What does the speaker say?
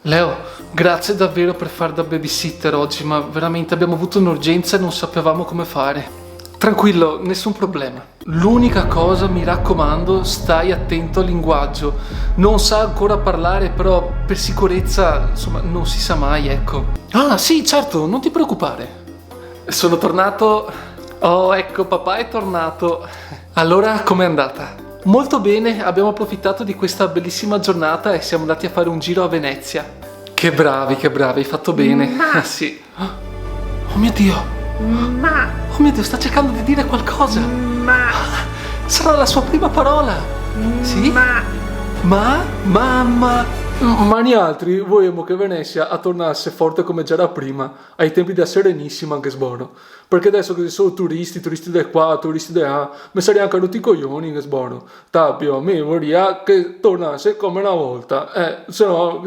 Leo, grazie davvero per fare da babysitter oggi, ma veramente abbiamo avuto un'urgenza e non sapevamo come fare. Tranquillo, nessun problema. L'unica cosa, mi raccomando, stai attento al linguaggio. Non sa ancora parlare, però per sicurezza, insomma, non si sa mai, ecco. Ah, sì, certo, non ti preoccupare. Sono tornato. Oh, ecco, papà è tornato. Allora, com'è andata? Molto bene, abbiamo approfittato di questa bellissima giornata e siamo andati a fare un giro a Venezia. Che bravi, hai fatto bene. Ma- Sì. Oh mio Dio, Ma, oh mio Dio, sta cercando di dire qualcosa. ma, Sarà la sua prima parola. Sì? ma, Mamma. Ma gli altri vogliamo che Venezia tornasse forte come già era prima, ai tempi da Serenissima anche sbono. Perché adesso che ci sono turisti di qua, turisti di là, mi sarei anche rotti i coglioni che sbono. Tapio, a me vorrei che tornasse come una volta, se no